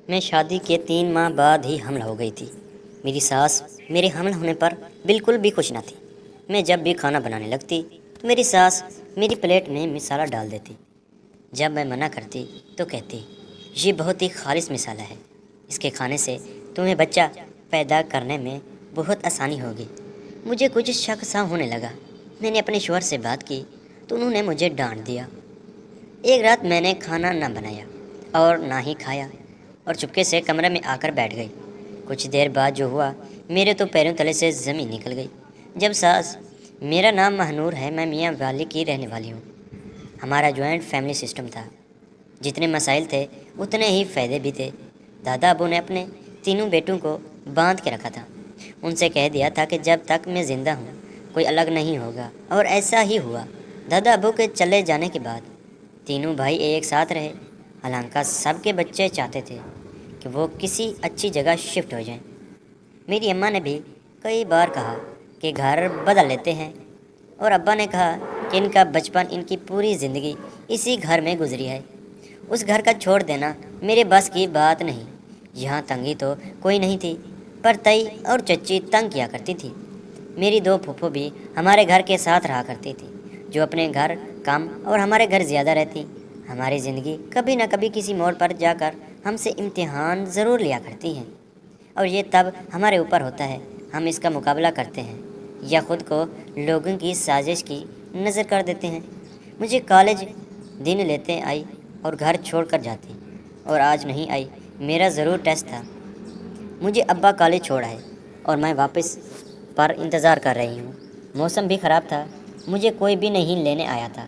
میں شادی کے 3 ماہ بعد ہی حمل ہو گئی تھی۔ میری ساس میرے حمل ہونے پر بالکل بھی خوش نہ تھی۔ میں جب بھی کھانا بنانے لگتی تو میری ساس میری پلیٹ میں مسالہ ڈال دیتی۔ جب میں منع کرتی تو کہتی، یہ بہت ہی خالص مسالہ ہے، اس کے کھانے سے تمہیں بچہ پیدا کرنے میں بہت آسانی ہوگی۔ مجھے کچھ شک سا ہونے لگا۔ میں نے اپنے شوہر سے بات کی تو انہوں نے مجھے ڈانٹ دیا۔ ایک رات میں نے کھانا نہ بنایا اور نہ ہی کھایا اور چپکے سے کمرے میں آ کر بیٹھ گئی۔ کچھ دیر بعد جو ہوا، میرے تو پیروں تلے سے زمین نکل گئی۔ جب ساس، میرا نام مہنور ہے، میں میاں والی کی رہنے والی ہوں۔ ہمارا جوائنٹ فیملی سسٹم تھا۔ جتنے مسائل تھے اتنے ہی فائدے بھی تھے۔ دادا ابو نے اپنے تینوں بیٹوں کو باندھ کے رکھا تھا۔ ان سے کہہ دیا تھا کہ جب تک میں زندہ ہوں کوئی الگ نہیں ہوگا، اور ایسا ہی ہوا۔ دادا ابو کے چلے جانے کے بعد تینوں بھائی ایک ساتھ رہے۔ حالانکہ سب کے بچے چاہتے تھے کہ وہ کسی اچھی جگہ شفٹ ہو جائیں۔ میری اماں نے بھی کئی بار کہا کہ گھر بدل لیتے ہیں، اور ابا نے کہا کہ ان کا بچپن، ان کی پوری زندگی اسی گھر میں گزری ہے، اس گھر کا چھوڑ دینا میرے بس کی بات نہیں۔ یہاں تنگی تو کوئی نہیں تھی، پر تئی اور چچی تنگ کیا کرتی تھی۔ میری 2 پھوپھو بھی ہمارے گھر کے ساتھ رہا کرتی تھی، جو اپنے گھر کم اور ہمارے گھر زیادہ رہتی۔ ہماری زندگی کبھی نہ کبھی کسی موڑ پر جا کر ہم سے امتحان ضرور لیا کرتی ہیں، اور یہ تب ہمارے اوپر ہوتا ہے، ہم اس کا مقابلہ کرتے ہیں یا خود کو لوگوں کی سازش کی نظر کر دیتے ہیں۔ مجھے کالج دن لیتے آئی اور گھر چھوڑ کر جاتی، اور آج نہیں آئی، میرا ضرور ٹیسٹ تھا۔ مجھے ابا کالج چھوڑ آئے اور میں واپس پر انتظار کر رہی ہوں۔ موسم بھی خراب تھا، مجھے کوئی بھی نہیں لینے آیا تھا۔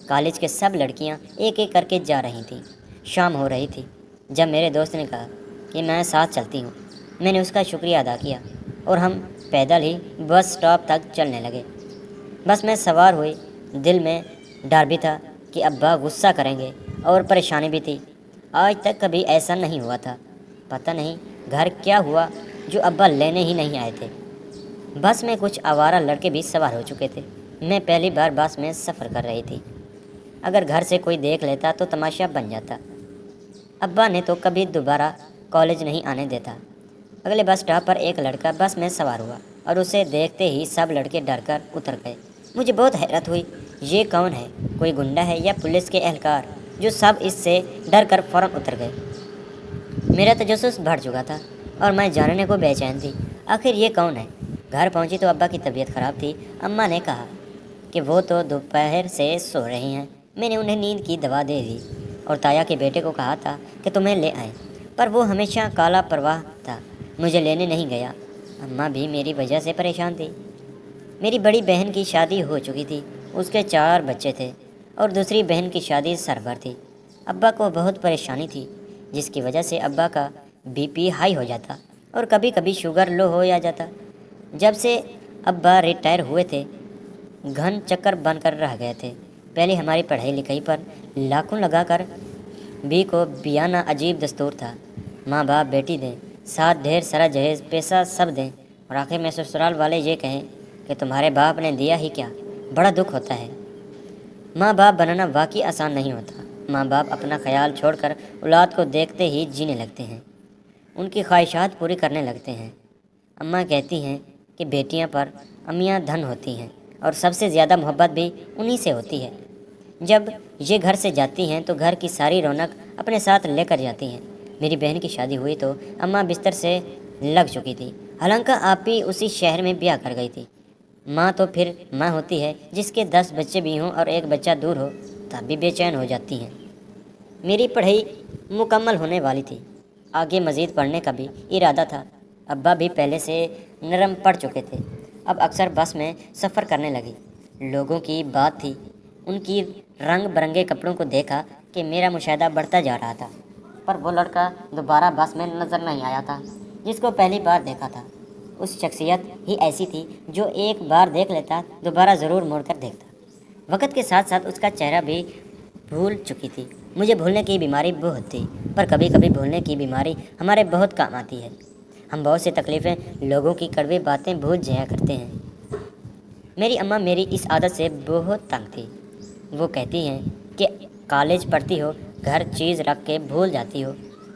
کالج کے سب لڑکیاں ایک ایک کر کے جا رہی تھیں۔ شام ہو رہی تھی جب میرے دوست نے کہا کہ میں ساتھ چلتی ہوں۔ میں نے اس کا شکریہ ادا کیا اور ہم پیدل ہی بس سٹاپ تک چلنے لگے۔ بس میں سوار ہوئی، دل میں ڈر بھی تھا کہ ابا غصہ کریں گے، اور پریشانی بھی تھی۔ آج تک کبھی ایسا نہیں ہوا تھا۔ پتہ نہیں گھر کیا ہوا جو ابا لینے ہی نہیں آئے تھے۔ بس میں کچھ آوارہ لڑکے بھی سوار ہو چکے تھے۔ میں پہلی بار بس میں سفر کر رہی تھی۔ اگر گھر سے کوئی دیکھ لیتا تو تماشا بن جاتا۔ ابا نے تو کبھی دوبارہ کالج نہیں آنے دیتا۔ اگلے بس سٹاپ پر ایک لڑکا بس میں سوار ہوا، اور اسے دیکھتے ہی سب لڑکے ڈر کر اتر گئے۔ مجھے بہت حیرت ہوئی، یہ کون ہے؟ کوئی گنڈا ہے یا پولیس کے اہلکار؟ جو سب اس سے ڈر کر فوراً اتر گئے۔ میرا تجسس بڑھ چکا تھا اور میں جاننے کو بے چین تھی، آخر یہ کون ہے؟ گھر پہنچی تو ابا کی طبیعت خراب تھی۔ اماں نے کہا کہ وہ تو دوپہر سے سو رہے ہیں۔ میں نے انہیں نیند کی دوا دے دی اور تایا کے بیٹے کو کہا تھا کہ تمہیں لے آئیں، پر وہ ہمیشہ کالا پرواہ تھا، مجھے لینے نہیں گیا۔ اماں بھی میری وجہ سے پریشان تھی۔ میری بڑی بہن کی شادی ہو چکی تھی، اس کے 4 بچے تھے، اور دوسری بہن کی شادی سربر تھی۔ ابا کو بہت پریشانی تھی، جس کی وجہ سے ابا کا بی پی ہائی ہو جاتا اور کبھی کبھی شوگر لو ہو جاتا۔ جب سے ابا ریٹائر ہوئے تھے، گھن چکر بن کر رہ گئے تھے۔ پہلے ہماری پڑھائی لکھائی پر لاکھوں لگا کر بی کو بیانا عجیب دستور تھا۔ ماں باپ بیٹی دیں، ساتھ ڈھیر سارا جہیز پیسہ سب دیں، اور آخر میں سسرال والے یہ کہیں کہ تمہارے باپ نے دیا ہی کیا۔ بڑا دکھ ہوتا ہے۔ ماں باپ بنانا واقعی آسان نہیں ہوتا۔ ماں باپ اپنا خیال چھوڑ کر اولاد کو دیکھتے ہی جینے لگتے ہیں، ان کی خواہشات پوری کرنے لگتے ہیں۔ اماں کہتی ہیں کہ بیٹیاں پر امیاں دھن ہوتی ہیں، اور سب سے زیادہ محبت بھی انہی سے ہوتی ہے۔ جب یہ گھر سے جاتی ہیں تو گھر کی ساری رونق اپنے ساتھ لے کر جاتی ہیں۔ میری بہن کی شادی ہوئی تو اماں بستر سے لگ چکی تھی، حالانکہ آپی اسی شہر میں بیاہ کر گئی تھی۔ ماں تو پھر ماں ہوتی ہے، جس کے 10 بچے بھی ہوں اور ایک بچہ دور ہو تب بھی بے چین ہو جاتی ہیں۔ میری پڑھائی مکمل ہونے والی تھی، آگے مزید پڑھنے کا بھی ارادہ تھا۔ ابا بھی پہلے سے نرم پڑ چکے تھے، اب اکثر بس میں سفر کرنے لگی۔ لوگوں کی بات تھی، ان کی رنگ برنگے کپڑوں کو دیکھا کہ میرا مشاہدہ بڑھتا جا رہا تھا، پر وہ لڑکا دوبارہ بس میں نظر نہیں آیا تھا جس کو پہلی بار دیکھا تھا۔ اس شخصیت ہی ایسی تھی جو ایک بار دیکھ لیتا دوبارہ ضرور مڑ کر دیکھتا۔ وقت کے ساتھ ساتھ اس کا چہرہ بھی بھول چکی تھی۔ مجھے بھولنے کی بیماری بہت تھی، پر کبھی کبھی بھولنے کی بیماری ہمارے بہت کام آتی ہے۔ ہم بہت سی تکلیفیں، لوگوں کی کڑوی باتیں بھول جایا کرتے ہیں۔ میری اماں میری اس عادت سے بہت تنگ تھی۔ وہ کہتی ہیں کہ کالج پڑھتی ہو، گھر چیز رکھ کے بھول جاتی ہو،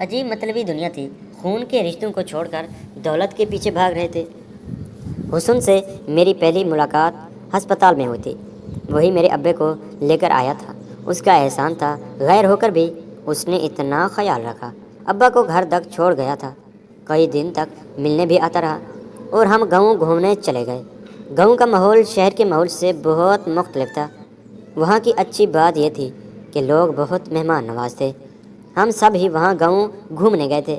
عجیب مطلبی دنیا تھی، خون کے رشتوں کو چھوڑ کر دولت کے پیچھے بھاگ رہے تھے۔ حسن سے میری پہلی ملاقات ہسپتال میں ہوئی تھی۔ وہی میرے ابے کو لے کر آیا تھا۔ اس کا احسان تھا، غیر ہو کر بھی اس نے اتنا خیال رکھا۔ ابا کو گھر تک چھوڑ گیا تھا، کئی دن تک ملنے بھی آتا رہا اور ہم گاؤں گھومنے چلے گئے۔ گاؤں کا ماحول شہر کے ماحول سے بہت مختلف تھا۔ وہاں کی اچھی بات یہ تھی کہ لوگ بہت مہمان نواز تھے۔ ہم سب ہی وہاں گاؤں گھومنے گئے تھے۔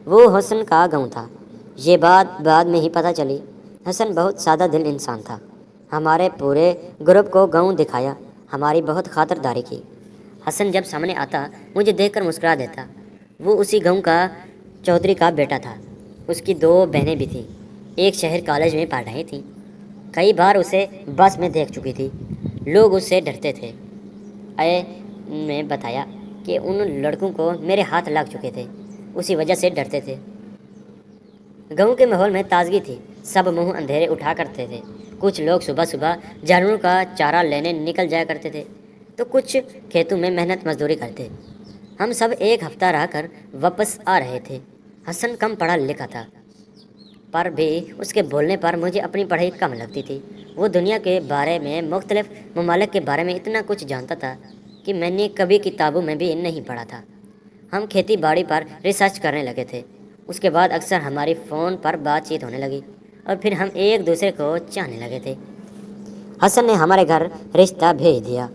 وہ حسن کا گاؤں تھا۔ یہ بات بعد میں ہی پتہ چلی۔ حسن بہت سادہ دل انسان تھا۔ ہمارے پورے گروپ کو گاؤں دکھایا، ہماری بہت خاطرداری کی۔ حسن جب سامنے آتا مجھے دیکھ کر مسکرا دیتا۔ وہ اسی گاؤں کا چودھری کا بیٹا تھا۔ اس کی 2 بہنیں بھی تھیں، ایک شہر کالج میں پڑھ رہی تھی۔ کئی بار اسے بس میں دیکھ چکی تھی۔ لوگ اس سے ڈرتے تھے۔ میں بتایا کہ ان لڑکوں کو میرے ہاتھ لگ چکے تھے، اسی وجہ سے ڈرتے تھے۔ گاؤں کے ماحول میں تازگی تھی، سب منہ اندھیرے اٹھا کرتے تھے۔ کچھ لوگ صبح صبح جانوروں کا چارہ لینے نکل جایا کرتے تھے تو کچھ کھیتوں میں محنت مزدوری کرتے۔ ہم سب ایک ہفتہ رہ کر واپس آ رہے تھے۔ حسن کم پڑھا لکھا تھا، پر بھی اس کے بولنے پر مجھے اپنی پڑھائی کم لگتی تھی۔ وہ دنیا کے بارے میں، مختلف ممالک کے بارے میں اتنا کچھ جانتا تھا کہ میں نے کبھی کتابوں میں بھی نہیں پڑھا تھا۔ ہم کھیتی باڑی پر ریسرچ کرنے لگے تھے۔ اس کے بعد اکثر ہماری فون پر بات چیت ہونے لگی اور پھر ہم ایک دوسرے کو چاہنے لگے تھے۔ حسن نے ہمارے گھر رشتہ بھیج دیا۔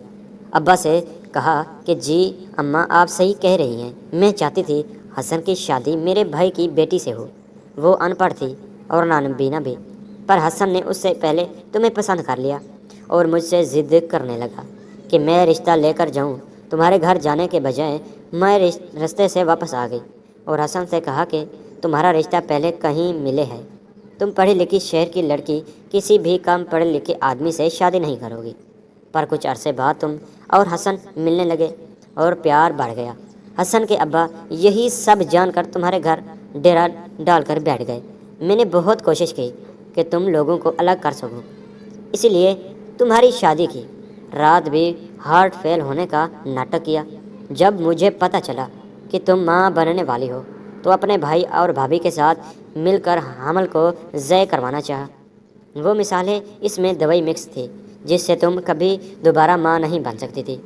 ابا سے کہا کہ جی اماں آپ صحیح کہہ رہی ہیں، میں چاہتی تھی حسن کی شادی میرے بھائی کی بیٹی سے ہو۔ وہ ان پڑھ تھی اور نابینا بھی، پر حسن نے اس سے پہلے تمہیں پسند کر لیا اور مجھ سے ضد کرنے لگا کہ میں رشتہ لے کر جاؤں۔ تمہارے گھر جانے کے بجائے میں رستے سے واپس آ گئی اور حسن سے کہا کہ تمہارا رشتہ پہلے کہیں ملے ہے، تم پڑھی لکھی شہر کی لڑکی کسی بھی کم پڑھے لکھے آدمی سے شادی نہیں کرو گی۔ پر کچھ عرصے بعد تم اور حسن ملنے لگے اور پیار بڑھ گیا۔ حسن کے ابا یہی سب جان کر تمہارے گھر ڈیرا ڈال کر بیٹھ گئے۔ میں نے بہت کوشش کی کہ تم لوگوں کو الگ کر سکوں، اسی لیے تمہاری شادی کی۔ رات بھی ہارٹ فیل ہونے کا ناٹک کیا۔ جب مجھے پتہ چلا کہ تم ماں بننے والی ہو تو اپنے بھائی اور بھابھی کے ساتھ مل کر حمل کو ضائع کروانا چاہا۔ وہ مثالیں اس میں دوائی مکس تھی جس سے تم کبھی دوبارہ ماں نہیں بن سکتی تھی۔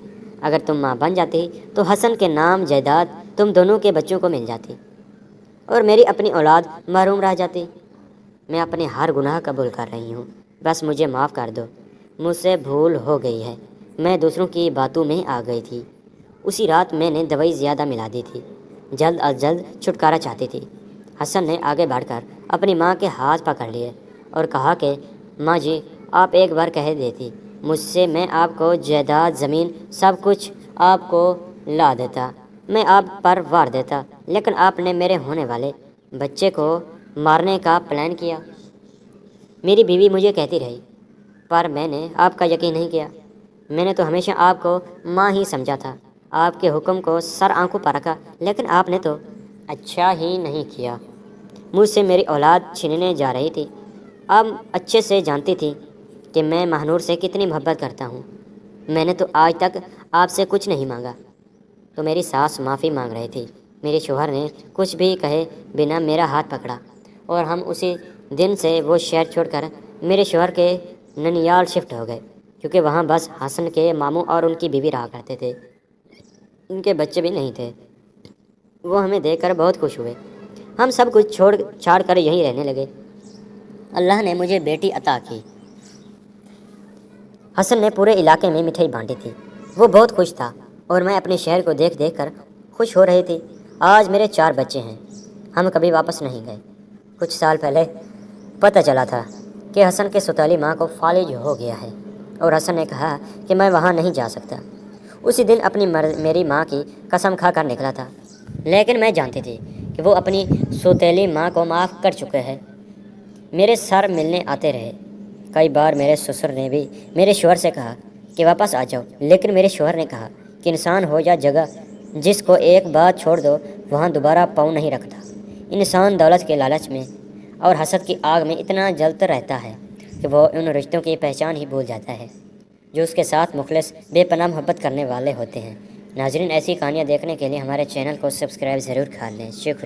اگر تم ماں بن جاتی تو حسن کے نام جائیداد تم دونوں کے بچوں کو مل جاتی اور میری اپنی اولاد محروم رہ جاتی۔ میں اپنے ہر گناہ قبول کر رہی ہوں، بس مجھے معاف کر دو۔ مجھ سے بھول ہو گئی ہے، میں دوسروں کی باتوں میں آ گئی تھی۔ اسی رات میں نے دوائی زیادہ ملا دی تھی، جلد از جلد چھٹکارا چاہتی تھی۔ حسن نے آگے بڑھ کر اپنی ماں کے ہاتھ پکڑ لیے اور کہا کہ ماں جی آپ ایک بار کہہ دیتی مجھ سے، میں آپ کو جائیداد زمین سب کچھ آپ کو لا دیتا، میں آپ پر وار دیتا، لیکن آپ نے میرے ہونے والے بچے کو مارنے کا پلان کیا۔ میری بیوی مجھے کہتی رہی، پر میں نے آپ کا یقین نہیں کیا۔ میں نے تو ہمیشہ آپ کو ماں ہی سمجھا تھا، آپ کے حکم کو سر آنکھوں پر رکھا، لیکن آپ نے تو اچھا ہی نہیں کیا۔ مجھ سے میری اولاد چھیننے جا رہی تھی۔ اب اچھے سے جانتی تھی کہ میں مہنور سے کتنی محبت کرتا ہوں۔ میں نے تو آج تک آپ سے کچھ نہیں مانگا۔ تو میری ساس معافی مانگ رہی تھی۔ میرے شوہر نے کچھ بھی کہے بنا میرا ہاتھ پکڑا اور ہم اسی دن سے وہ شہر چھوڑ کر میرے شوہر کے ننیال شفٹ ہو گئے، کیونکہ وہاں بس حسن کے ماموں اور ان کی بیوی رہا کرتے تھے۔ ان کے بچے بھی نہیں تھے۔ وہ ہمیں دیکھ کر بہت خوش ہوئے۔ ہم سب کچھ چھاڑ کر یہیں رہنے لگے۔ اللہ نے مجھے بیٹی عطا کی۔ حسن نے پورے علاقے میں مٹھائی بانٹی تھی۔ وہ بہت خوش تھا اور میں اپنے شہر کو دیکھ دیکھ کر خوش ہو رہی تھی۔ آج میرے 4 بچے ہیں۔ ہم کبھی واپس نہیں گئے۔ کچھ سال پہلے پتہ چلا تھا کہ حسن کے سوتیلی ماں کو فالج ہو گیا ہے اور حسن نے کہا کہ میں وہاں نہیں جا سکتا۔ اسی دن اپنی میری ماں کی قسم کھا کر نکلا تھا، لیکن میں جانتی تھی کہ وہ اپنی سوتیلی ماں کو معاف کر چکے ہیں۔ میرے سر ملنے آتے رہے۔ کئی بار میرے سسر نے بھی میرے شوہر سے کہا کہ واپس آ جاؤ، لیکن میرے شوہر نے کہا کہ انسان ہو یا جگہ جس کو ایک بات چھوڑ دو وہاں دوبارہ پاؤں نہیں رکھتا۔ انسان دولت کے لالچ میں اور حسد کی آگ میں اتنا جلتا رہتا ہے کہ وہ ان رشتوں کی پہچان ہی بھول جاتا ہے جو اس کے ساتھ مخلص بے پناہ محبت کرنے والے ہوتے ہیں، ناظرین ایسی کہانیاں دیکھنے کے لیے ہمارے چینل کو سبسکرائب ضرور کر لیں، شکریہ۔